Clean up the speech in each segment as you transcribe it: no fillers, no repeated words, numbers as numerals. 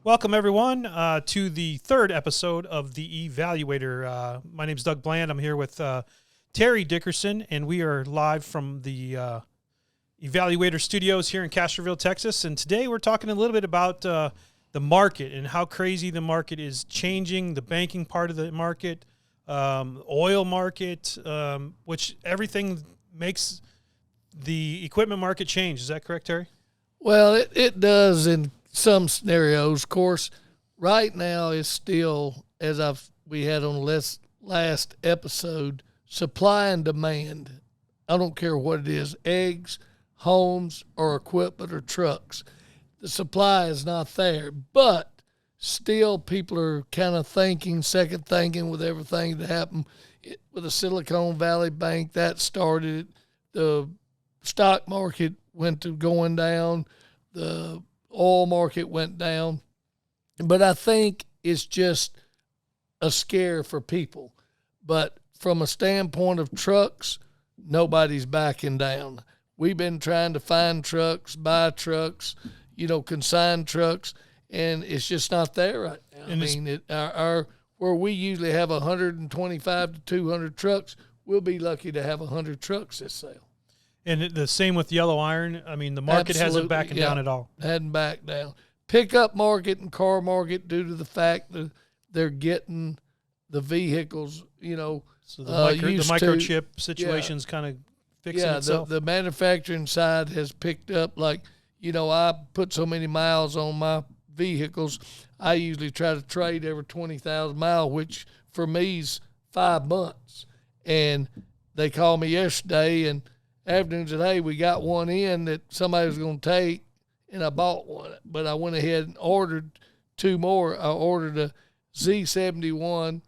Welcome, everyone, to the third episode of the Evaluator. My name is Doug Bland. I'm here with Terry Dickerson, and we are live from the Evaluator studios here in Castroville, Texas. And today we're talking a little bit about the market and how crazy the market is changing, the banking part of the market, oil market, which everything makes the equipment market change. Is that correct, Terry? Well, it does in some scenarios. Of course, right now is still, as we had on the last episode, supply and demand. I don't care what it is, eggs, homes, or equipment or trucks. The supply is not there, but still people are kind of second thinking with everything that happened with the Silicon Valley Bank. That started it. The stock market went to going down. The oil market went down. But I think it's just a scare for people. But from a standpoint of trucks, nobody's backing down. We've been trying to find trucks, buy trucks, consign trucks, and it's just not there right now. And where we usually have 125 to 200 trucks, we'll be lucky to have 100 trucks this sale. And the same with yellow iron. I mean, the market hasn't backing down at all. Hadn't backed down. Pickup market and car market, due to the fact that they're getting the vehicles, So the microchip situation's kind of fixing itself. The manufacturing side has picked up. Like, I put so many miles on my vehicles. I usually try to trade every 20,000 miles, which for me is 5 months. And they called me yesterday and afternoon said, hey, we got one in that somebody was going to take, and I bought one. But I went ahead and ordered two more. I ordered a Z71,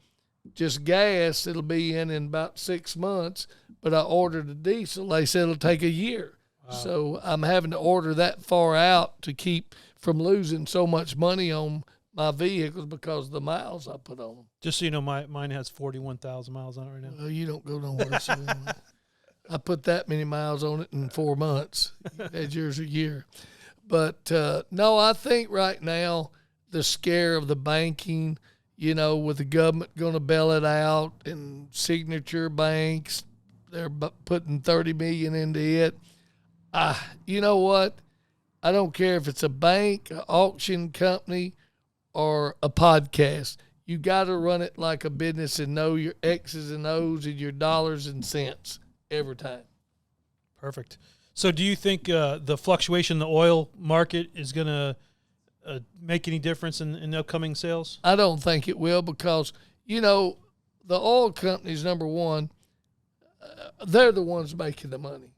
just gas. It'll be in about 6 months. But I ordered a diesel. They said it'll take a year. Wow. So I'm having to order that far out to keep from losing so much money on my vehicles because of the miles I put on them. Just so you know, mine has 41,000 miles on it right now. Well, you don't go nowhere. So I put that many miles on it in 4 months. That's yours a year. But, no, I think right now the scare of the banking, with the government going to bail it out and signature banks, they're putting $30 million into it. You know what? I don't care if it's a bank, an auction company, or a podcast. You got to run it like a business and know your X's and O's and your dollars and cents every time. Perfect. So do you think the fluctuation in the oil market is going to make any difference in the upcoming sales? I don't think it will because, the oil companies, number one, they're the ones making the money.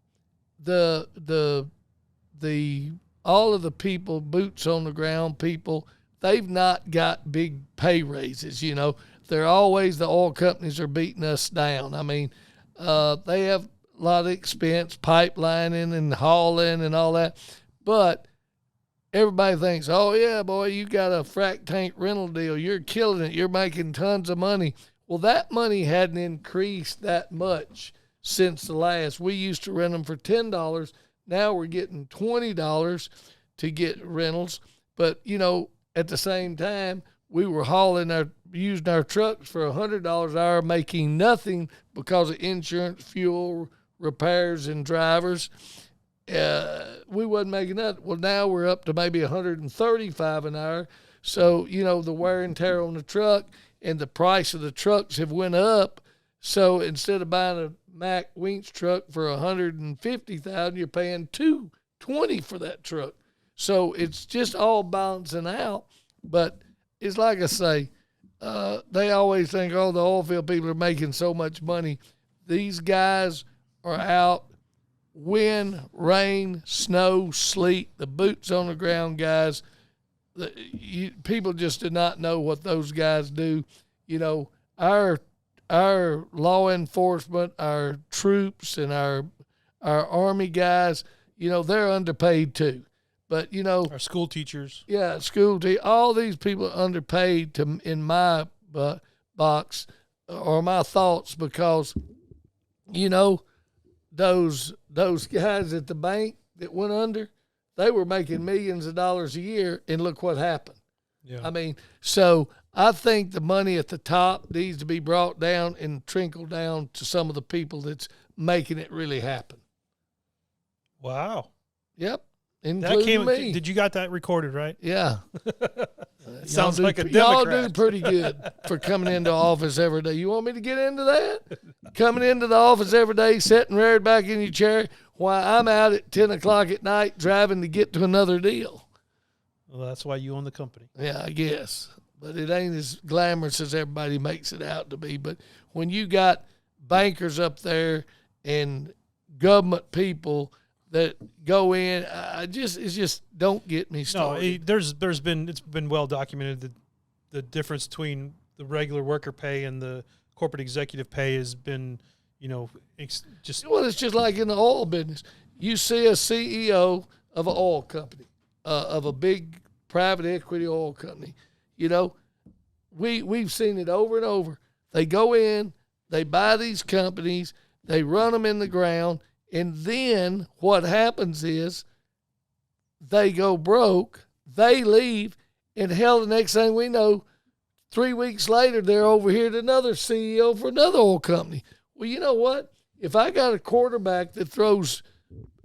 All of the people, boots on the ground people, they've not got big pay raises, They're always, the oil companies are beating us down. I mean, they have a lot of expense, pipelining and hauling and all that. But everybody thinks, oh, yeah, boy, you got a frac tank rental deal. You're killing it. You're making tons of money. Well, that money hadn't increased that much since the last. We used to rent them for $10. Now we're getting $20 to get rentals. But, at the same time, we were using our trucks for $100 an hour, making nothing because of insurance, fuel, repairs, and drivers. We wasn't making nothing. Well, now we're up to maybe $135 an hour. So, the wear and tear on the truck and the price of the trucks have went up. So instead of buying a Mack winch truck for $150,000, you're paying $220 for that truck. So it's just all balancing out. But it's like I say, they always think, oh, the oil field people are making so much money. These guys are out, wind, rain, snow, sleet, the boots on the ground guys. People just do not know what those guys do. Our law enforcement, our troops, and our Army guys, they're underpaid too. But, our school teachers. Yeah, all these people are underpaid in my box or my thoughts because, those guys at the bank that went under, they were making millions of dollars a year, and look what happened. Yeah. I mean, so I think the money at the top needs to be brought down and trickle down to some of the people that's making it really happen. Wow. Yep. Including me. Did you got that recorded, right? Yeah. Sounds like a Y'all Democrat. do pretty good for coming into office every day. You want me to get into that? Coming into the office every day, sitting right back in your chair while I'm out at 10 o'clock at night driving to get to another deal. Well, that's why you own the company. Yeah, I guess. But it ain't as glamorous as everybody makes it out to be. But when you got bankers up there and government people that go in, it just don't get me started. No, it's been well documented that the difference between the regular worker pay and the corporate executive pay has been, just. Well, it's just like in the oil business. You see a CEO of an oil company, of a big private equity oil company. We've seen it over and over. They go in, they buy these companies, they run them in the ground, and then what happens is they go broke, they leave, and hell, the next thing we know, 3 weeks later, they're over here to another CEO for another oil company. Well, you know what? If I got a quarterback that throws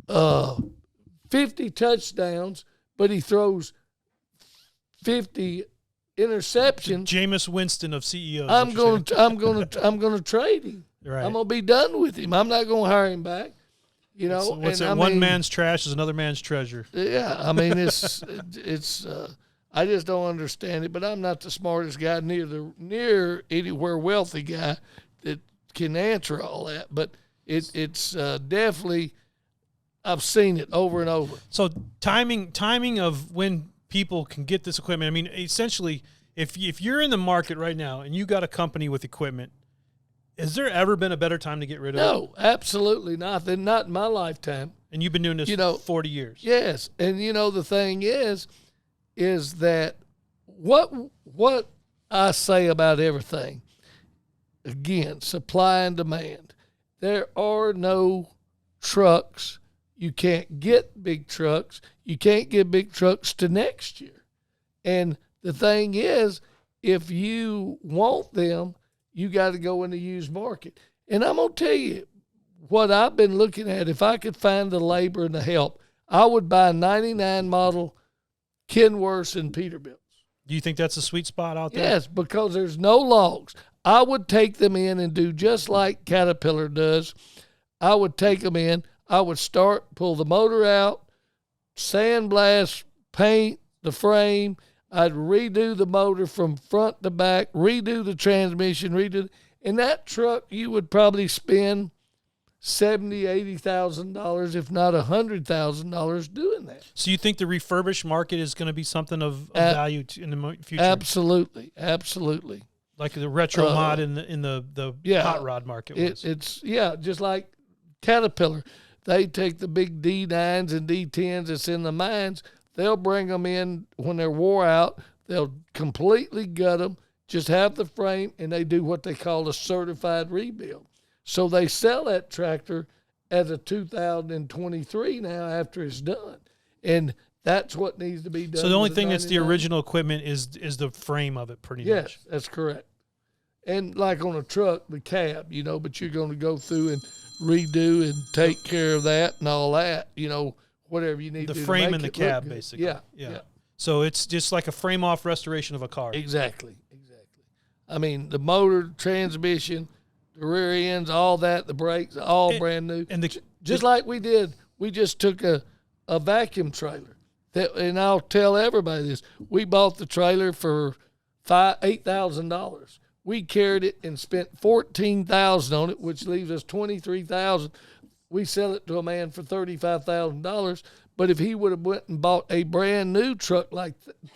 50 touchdowns, but he throws 50 interceptions, Jameis Winston of CEOs. I'm gonna trade him. Right. I'm gonna be done with him. I'm not gonna hire him back. One man's trash is another man's treasure. Yeah, I mean it's I just don't understand it. But I'm not the smartest guy near anywhere wealthy guy that can answer all that. But it's definitely, I've seen it over and over. So timing of when people can get this equipment. I mean, essentially, if you're in the market right now and you got a company with equipment, has there ever been a better time to get rid of it? No, absolutely not. Not in my lifetime. And you've been doing this for 40 years. Yes, and the thing is that what I say about everything, again, supply and demand. There are no trucks. You can't get big trucks. You can't get big trucks to next year. And the thing is, if you want them, you got to go in the used market. And I'm going to tell you what I've been looking at. If I could find the labor and the help, I would buy a 99 model Kenworth and Peterbilt. Do you think that's a sweet spot out there? Yes, because there's no logs. I would take them in and do just like Caterpillar does. I would take them in. I would pull the motor out, sandblast, paint the frame. I'd redo the motor from front to back, redo the transmission, and that truck you would probably spend $70,000, $80,000, if not $100,000 doing that. So you think the refurbished market is going to be something of value in the future? Absolutely. Like the retro mod in the hot rod market was. It's just like Caterpillar. They take the big D9s and D10s that's in the mines. They'll bring them in when they're wore out. They'll completely gut them, just have the frame, and they do what they call a certified rebuild. So they sell that tractor as a 2023 now after it's done. And that's what needs to be done. So the only thing that's the original equipment is the frame of it pretty much. Yes, that's correct. And like on a truck, the cab, but you're going to go through and redo and take care of that and all that, whatever you need to do. The frame and the cab, basically. Yeah. So it's just like a frame-off restoration of a car. Exactly. I mean, the motor, transmission, the rear ends, all that, the brakes, all brand new. And like we did, we just took a vacuum trailer. And I'll tell everybody this. We bought the trailer for $8,000. We carried it and spent $14,000 on it, which leaves us $23,000. We sell it to a man for $35,000. But if he would have went and bought a brand new truck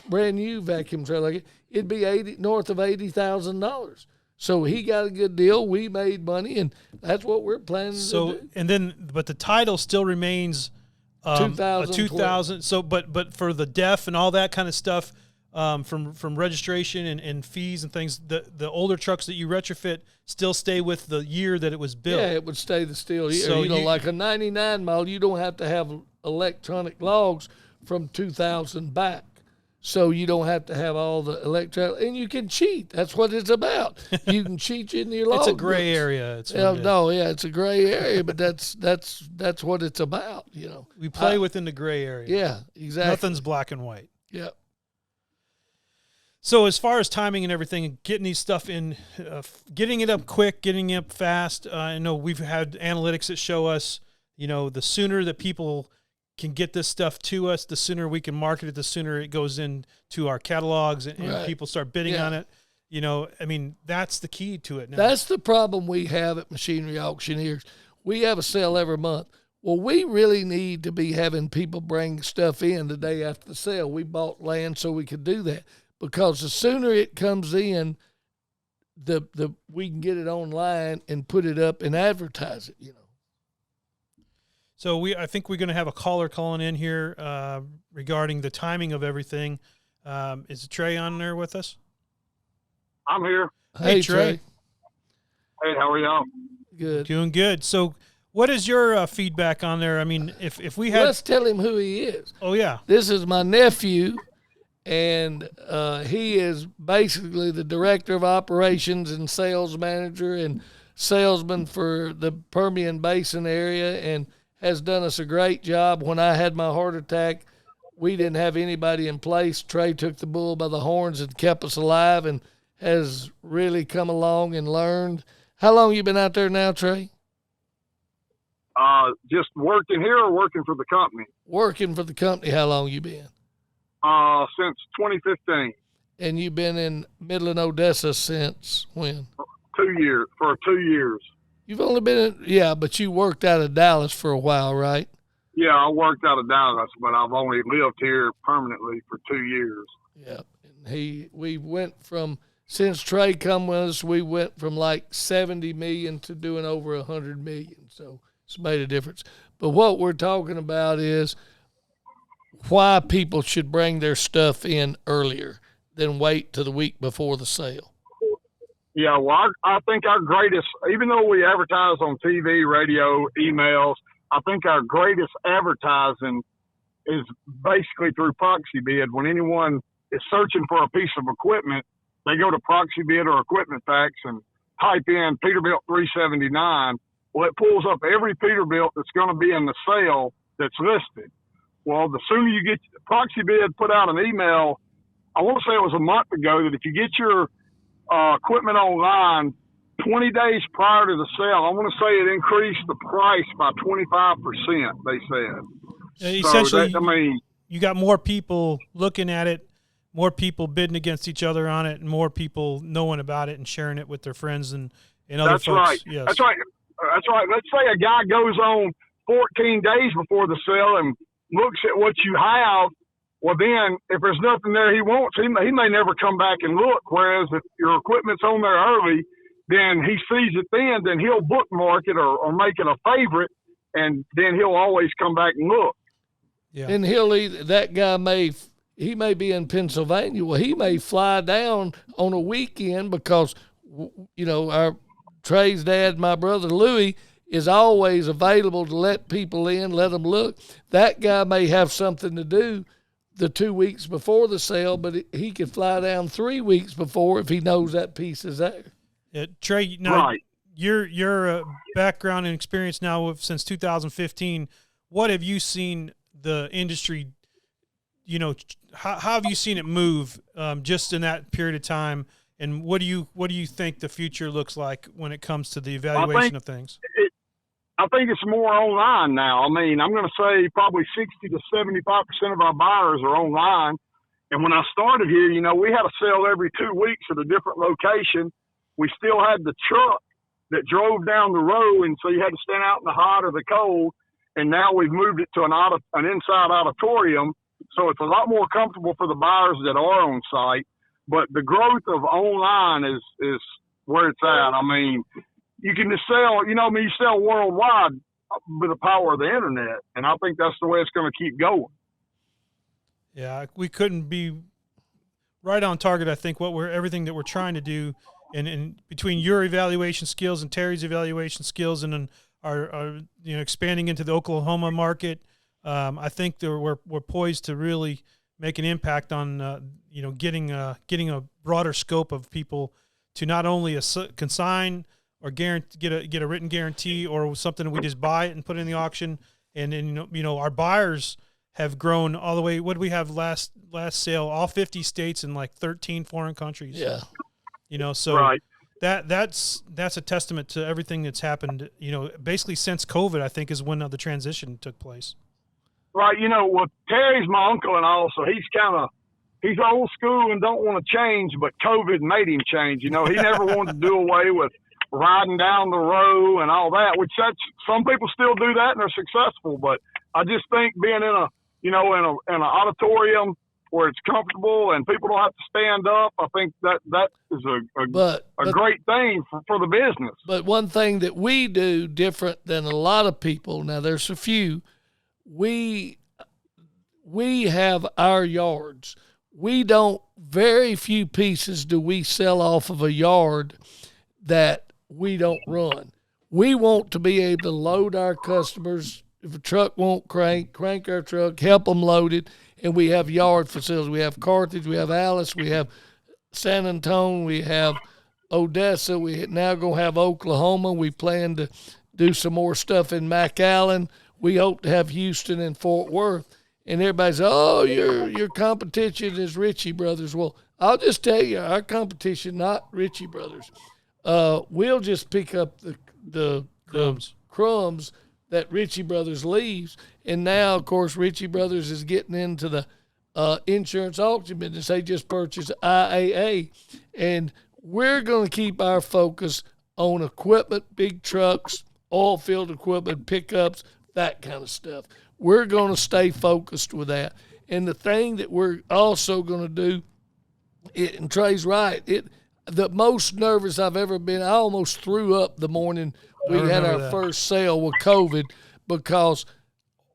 brand new vacuum trailer like it, it'd be north of $80,000. So he got a good deal. We made money, and that's what we're planning to do. But the title still remains 2000. So, but for the deaf and all that kind of stuff, from registration and fees and things, the older trucks that you retrofit still stay with the year that it was built. Yeah, it would stay the steel year. So like a 99 model, you don't have to have electronic logs from 2000 back. so you don't have to have all the electronic, and you can cheat. That's what it's about. You can cheat in your log. It's a gray area. It's it's a gray area, but that's what it's about. We play within the gray area. Yeah, exactly. Nothing's black and white. Yeah. So as far as timing and everything, and getting these stuff in, getting it up quick, getting it up fast. I know we've had analytics that show us, the sooner that people can get this stuff to us, the sooner we can market it, the sooner it goes into our catalogs and people start bidding on it. That's the key to it now. That's the problem we have at Machinery Auctioneers. We have a sale every month. Well, we really need to be having people bring stuff in the day after the sale. We bought land so we could do that, because the sooner it comes in, the we can get it online and put it up and advertise it. So I think we're going to have a caller calling in here regarding the timing of everything. Is Trey on there with us? I'm here. Hey, Trey. Hey, how are y'all? Good. Doing good. So what is your feedback on there? I mean, if we had... Let's tell him who he is. Oh, yeah. This is my nephew, and he is basically the director of operations and sales manager and salesman for the Permian Basin area, and has done us a great job. When I had my heart attack, we didn't have anybody in place. Trey took the bull by the horns and kept us alive, and has really come along and learned. How long you been out there now, Trey? Just working here or working for the company? Working for the company. How long you been? Since 2015. And you've been in Midland, Odessa since when? 2 years. For 2 years. You've only been but you worked out of Dallas for a while, right? Yeah, I worked out of Dallas, but I've only lived here permanently for 2 years. Yeah. And we went from, since Trey come with us, we went from like 70 million to doing over 100 million. So it's made a difference. But what we're talking about is why people should bring their stuff in earlier than wait till the week before the sale. Yeah, well, I think our greatest, even though we advertise on TV, radio, emails, I think our greatest advertising is basically through proxy bid. When anyone is searching for a piece of equipment, they go to proxy bid or equipment facts and type in Peterbilt 379. Well, it pulls up every Peterbilt that's going to be in the sale that's listed. Well, the sooner you get proxy bid, put out an email. I want to say it was a month ago that if you get your equipment online 20 days prior to the sale, I want to say it increased the price by 25%, they said. Essentially, you got more people looking at it, more people bidding against each other on it, and more people knowing about it and sharing it with their friends and other That's folks. Right. Yes. That's right. That's right. Let's say a guy goes on 14 days before the sale and looks at what you have. Well, then, if there's nothing there he wants, he may never come back and look. Whereas if your equipment's on there early, then he sees it then he'll bookmark it or make it a favorite, and then he'll always come back and look. Yeah. And that guy may be in Pennsylvania. Well, he may fly down on a weekend because, our Trey's dad, my brother Louie, is always available to let people in, let them look. That guy may have something to do the 2 weeks before the sale, but he could fly down 3 weeks before if he knows that piece is there. Yeah, Trey, now your background and experience now since 2015, what have you seen the industry, how have you seen it move just in that period of time? And what do you think the future looks like when it comes to the evaluation of things? I think it's more online now. I mean, I'm going to say probably 60 to 75% of our buyers are online. And when I started here, we had a sale every 2 weeks at a different location. We still had the truck that drove down the road, and so you had to stand out in the hot or the cold. And now we've moved it to an inside auditorium, so it's a lot more comfortable for the buyers that are on site. But the growth of online is where it's at. I mean, you can just sell, you sell worldwide with the power of the internet, and I think that's the way it's going to keep going. Yeah, we couldn't be right on target. I think everything that we're trying to do, and between your evaluation skills and Terry's evaluation skills, and then our expanding into the Oklahoma market, I think we're poised to really make an impact on getting a broader scope of people to not only consign or get a written guarantee or something we just buy it and put it in the auction, and then our buyers have grown all the way. What did we have last sale? All 50 states and like 13 foreign countries. Yeah. So Right. that's a testament to everything that's happened. Basically since COVID, I think is when the transition took place. Right. Well, Terry's my uncle and all, so he's old school and don't want to change, but COVID made him change. He never wanted to do away with riding down the row and all that, which some people still do that and they're successful. But I just think being in in an auditorium where it's comfortable and people don't have to stand up, I think that is a great thing for the business. But one thing that we do different than a lot of people, now there's a few, we have our yards. Very few pieces do we sell off of a yard that we don't run. We want to be able to load our customers. If a truck won't crank our truck, help them load it. And we have yard facilities. We have Carthage, we have Alice, we have San Antonio, we have Odessa. We now going to have Oklahoma. We plan to do some more stuff in McAllen. We hope to have Houston and Fort Worth. And everybody's, your competition is Ritchie Brothers. Well, I'll just tell you, our competition, not Ritchie Brothers. We'll just pick up the crumbs that Ritchie Brothers leaves. And now, of course, Ritchie Brothers is getting into the insurance auction business. They just purchased IAA. And we're going to keep our focus on equipment, big trucks, oil field equipment, pickups, that kind of stuff. We're going to stay focused with that. And the thing that we're also going to do, and Trey's right, the most nervous I've ever been, I almost threw up the morning we had our first sale with COVID because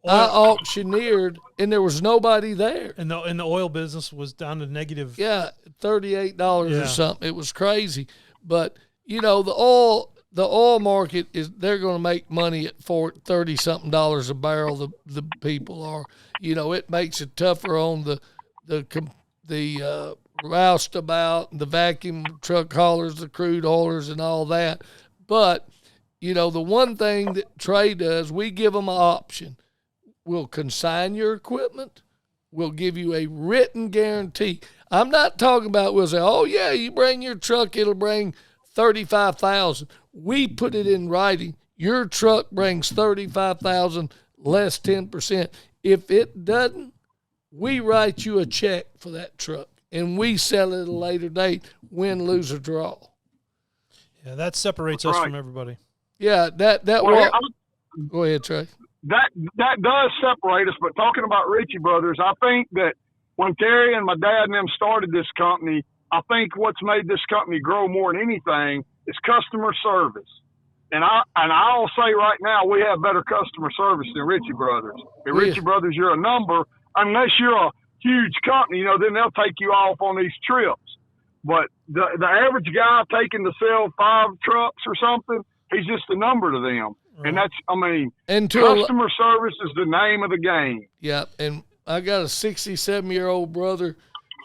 I auctioneered and there was nobody there. And the oil business was down to negative. Yeah, $38 or something. It was crazy. But, the oil market they're going to make money at $30-something a barrel. The people are, it makes it tougher on the roustabout, the vacuum truck haulers, the crude haulers, and all that. But the one thing that Trey does, we give them an option. We'll consign your equipment. We'll give you a written guarantee. I'm not talking about we'll say, you bring your truck, it'll bring $35,000. We put it in writing. Your truck brings $35,000 less 10%. If it doesn't, we write you a check for that truck, and we sell it at a later date, win, lose, or draw. Yeah, that separates us from everybody. Yeah, go ahead, Trey. That does separate us, but talking about Ritchie Brothers, I think that when Terry and my dad and them started this company, I think what's made this company grow more than anything is customer service. And I'll say right now, we have better customer service than Ritchie Brothers. At Ritchie Brothers, you're a number. Unless you're a huge company, then they'll take you off on these trips. But the average guy taking to sell 5 trucks or something, he's just a number to them. Right. And customer service is the name of the game. Yeah, and I got a 67-year-old brother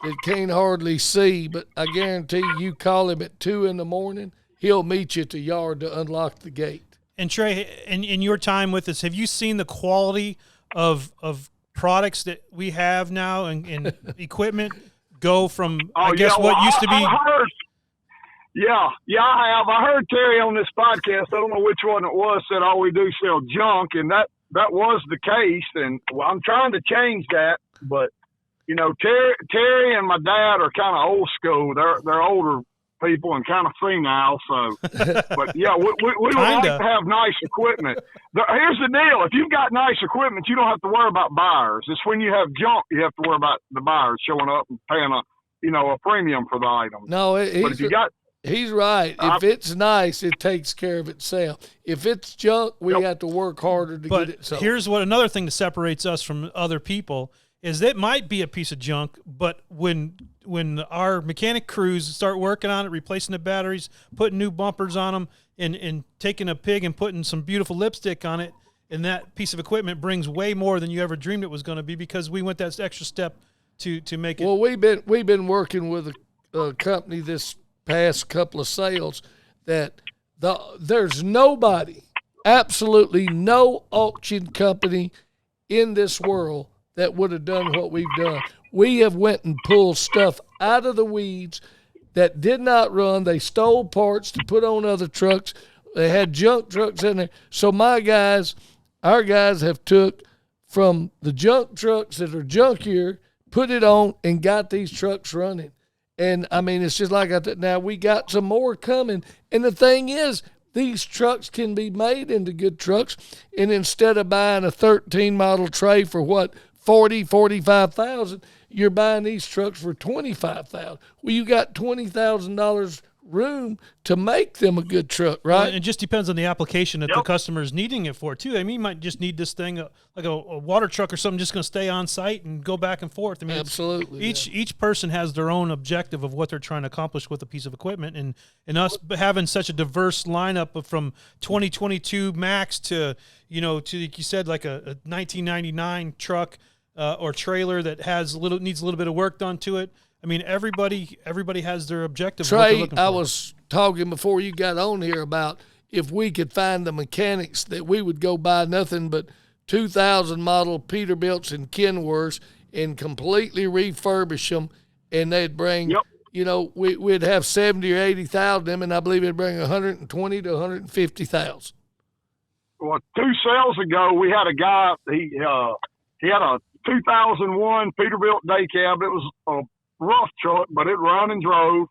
that can't hardly see, but I guarantee you call him at 2 a.m, he'll meet you at the yard to unlock the gate. And Trey, in your time with us, have you seen the quality of products that we have now and equipment go from, what used to be? I have. I heard Terry on this podcast, I don't know which one it was, said all we do sell junk, and that was the case, and I'm trying to change that, but Terry and my dad are kind of old school. They're older people and kind of senile. So, but yeah, we like to have nice equipment. Here's the deal: if you've got nice equipment, you don't have to worry about buyers. It's when you have junk you have to worry about the buyers showing up and paying a premium for the item. No, he's right. If it's nice, it takes care of itself. If it's junk, we have to work harder to get it sold. Here's another thing that separates us from other people is that it might be a piece of junk, but when our mechanic crews start working on it, replacing the batteries, putting new bumpers on them, and taking a pig and putting some beautiful lipstick on it, and that piece of equipment brings way more than you ever dreamed it was going to be because we went that extra step to make it. Well, we've been working with a company this past couple of sales that there's nobody, absolutely no auction company in this world that would have done what we've done. We have went and pulled stuff out of the weeds that did not run. They stole parts to put on other trucks. They had junk trucks in there. So our guys have took from the junk trucks that are junkier, put it on, and got these trucks running. And, I mean, it's just like I said, now we got some more coming. And the thing is, these trucks can be made into good trucks. And instead of buying a 13 model tray for what, $45,000, you're buying these trucks for $25,000. Well, you got $20,000 room to make them a good truck, right? Well, it just depends on the application that the customer is needing it for too. I mean, you might just need this thing like a water truck or something, just going to stay on site and go back and forth. I mean, absolutely. Each person has their own objective of what they're trying to accomplish with a piece of equipment, and us having such a diverse lineup from 2022 Max to to like you said, like a 1999 truck or trailer that needs a little bit of work done to it. I mean, everybody has their objective. Trey, I was talking before you got on here about if we could find the mechanics that we would go buy nothing but 2000 model Peterbilts and Kenworths and completely refurbish them, and they'd bring, we'd have 70 or 80,000 of them, and I believe it'd bring 120 to 150,000. Well, 2 sales ago, we had a guy. He had a 2001 Peterbilt day cab. It was a rough truck, but it run and drove.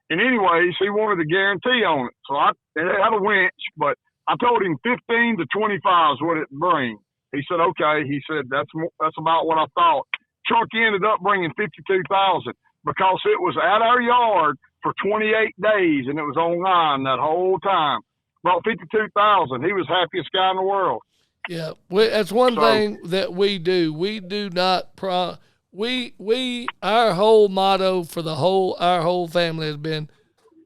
And anyways, he wanted a guarantee on it. So it had a winch, but I told him 15 to 25 is what it bring. He said, okay. He said, that's about what I thought. Truck ended up bringing 52,000 because it was at our yard for 28 days and it was online that whole time. Brought 52,000. He was happiest guy in the world. Yeah, that's one thing that we do. We do not our whole motto for our whole family has been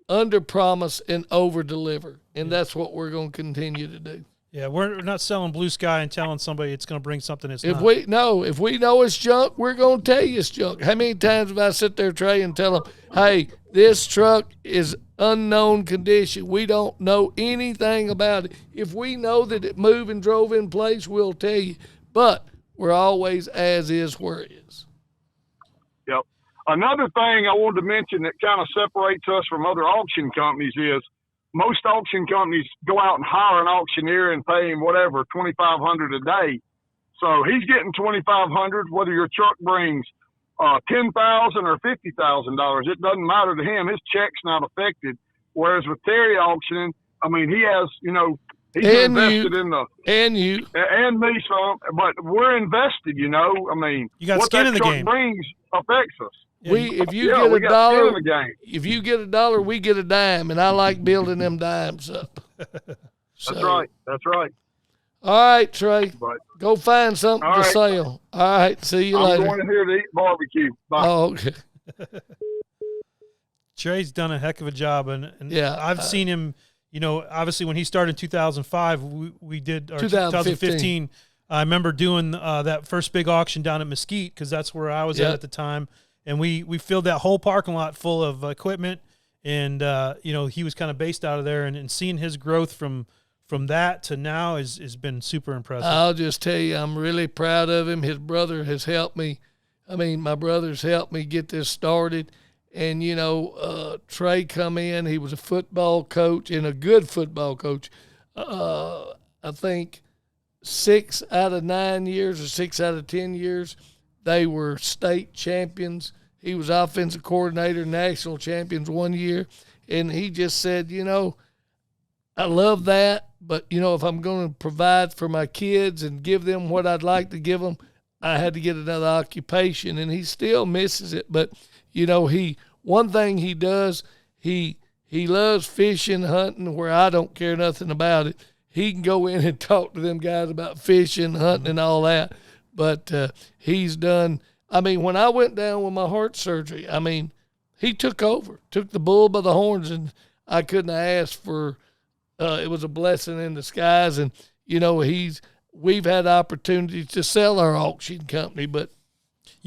under promise and over deliver, and that's what we're going to continue to do. Yeah, we're not selling blue sky and telling somebody it's going to bring something it's not. If we know it's junk, we're going to tell you it's junk. How many times have I sit there, Trey, and tell them, hey, this truck is unknown condition. We don't know anything about it. If we know that it moved and drove in place, we'll tell you. But we're always as is where it is. Yep. Another thing I wanted to mention that kind of separates us from other auction companies is most auction companies go out and hire an auctioneer and pay him whatever, $2,500 a day. So he's getting $2,500 whether your truck brings $10,000 or $50,000. It doesn't matter to him. His check's not affected. Whereas with Terry auctioning, I mean, he has, he's invested in and me some, but we're invested. I mean, you got skin in the game. What that truck brings affects us. If you get a dollar, we get a dime, and I like building them dimes up. That's right. All right, Trey. But, go find something to sell. All right, see you later. I'm going here to eat barbecue. Bye. Oh, okay. Trey's done a heck of a job, and yeah, I've seen him. Obviously when he started in 2005, we did 2015. I remember doing that first big auction down at Mesquite because that's where I was at the time. And we filled that whole parking lot full of equipment, and he was kind of based out of there, and seeing his growth from that to now has been super impressive. I'll just tell you, I'm really proud of him. His brother has helped me. My brother's helped me get this started. And, Trey come in. He was a football coach and a good football coach. I think 6 out of 9 years or 6 out of 10 years, they were state champions. He was offensive coordinator, national champions one year. And he just said, I love that. But, if I'm going to provide for my kids and give them what I'd like to give them, I had to get another occupation. And he still misses it. But, one thing he does, he loves fishing, hunting, where I don't care nothing about it. He can go in and talk to them guys about fishing, hunting, and all that. But he's done. When I went down with my heart surgery, he took over, took the bull by the horns, and I couldn't ask for. It was a blessing in disguise, and we've had opportunities to sell our auction company, but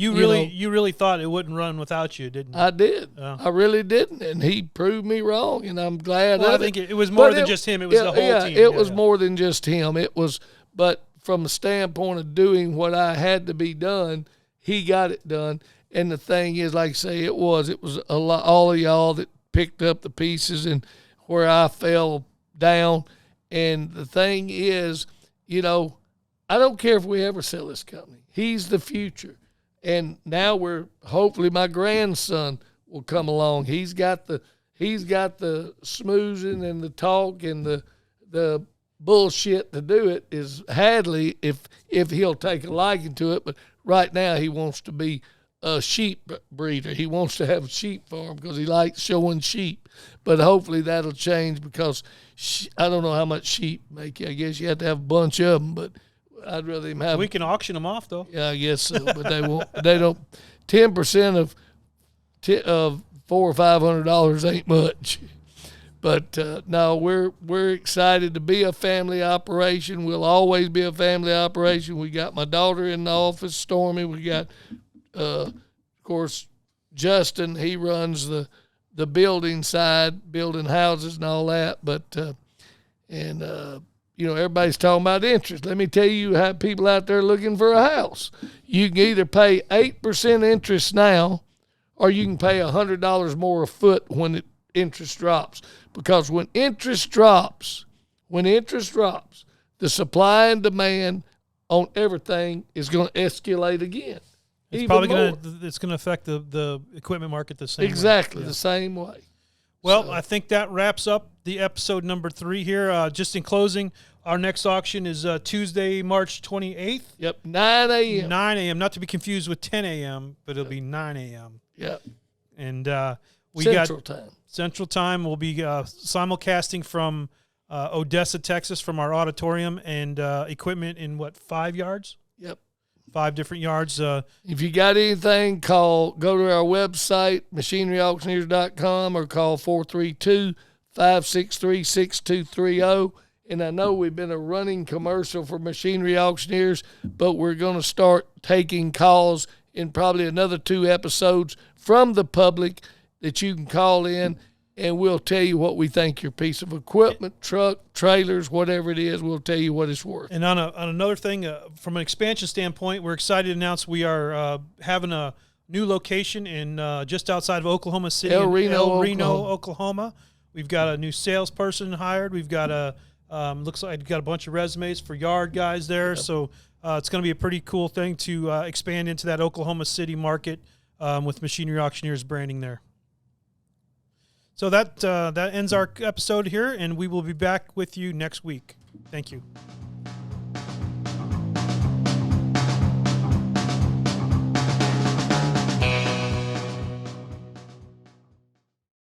You really thought it wouldn't run without you, didn't you? I did. Oh. I really didn't, and he proved me wrong, and I'm glad. Well, I think it was more than just him. It was the whole team. It was more than just him. It was, but from the standpoint of doing what I had to be done, he got it done. And the thing is, like I say, it was a lot. All of y'all that picked up the pieces and where I fell down. And the thing is, I don't care if we ever sell this company. He's the future. And now hopefully my grandson will come along. He's got the smoozing and the talk and the bullshit to do it is Hadley if he'll take a liking to it. But right now he wants to be a sheep breeder. He wants to have a sheep farm because he likes showing sheep. But hopefully that'll change because I don't know how much sheep make you. I guess you have to have a bunch of them, but I'd rather him have. We can auction them off though. Yeah, I guess so, but they won't. They don't. 10% of $400 or $500 ain't much. But no, we're excited to be a family operation. We'll always be a family operation. We got my daughter in the office, Stormy. We got, of course, Justin. He runs the building side, building houses and all that. But everybody's talking about interest. Let me tell you, you have people out there looking for a house. You can either pay 8% interest now, or you can pay $100 more a foot when interest drops. Because when interest drops, the supply and demand on everything is going to escalate again. It's probably going to affect the equipment market the same way. Exactly, the same way. Well, I think that wraps up the episode number 3 here. Just in closing, our next auction is Tuesday, March 28th. Yep, 9 a.m. 9 a.m., not to be confused with 10 a.m., but it'll be 9 a.m. Yep. And Central time. We'll be simulcasting from Odessa, Texas, from our auditorium and equipment in 5 yards? Yep. 5 different yards. If you got anything, go to our website, machineryauctioneers.com, or call 432-563-6230. And I know we've been a running commercial for Machinery Auctioneers, but we're going to start taking calls in probably another 2 episodes from the public that you can call in, and we'll tell you what we think your piece of equipment, truck, trailers, whatever it is, we'll tell you what it's worth. And on another thing, from an expansion standpoint, we're excited to announce we are having a new location in just outside of Oklahoma City, El Reno, Oklahoma. We've got a new salesperson hired. We've got looks like we've got a bunch of resumes for yard guys there. Yep. So it's going to be a pretty cool thing to expand into that Oklahoma City market with Machinery Auctioneers branding there. So that ends our episode here, and we will be back with you next week. Thank you.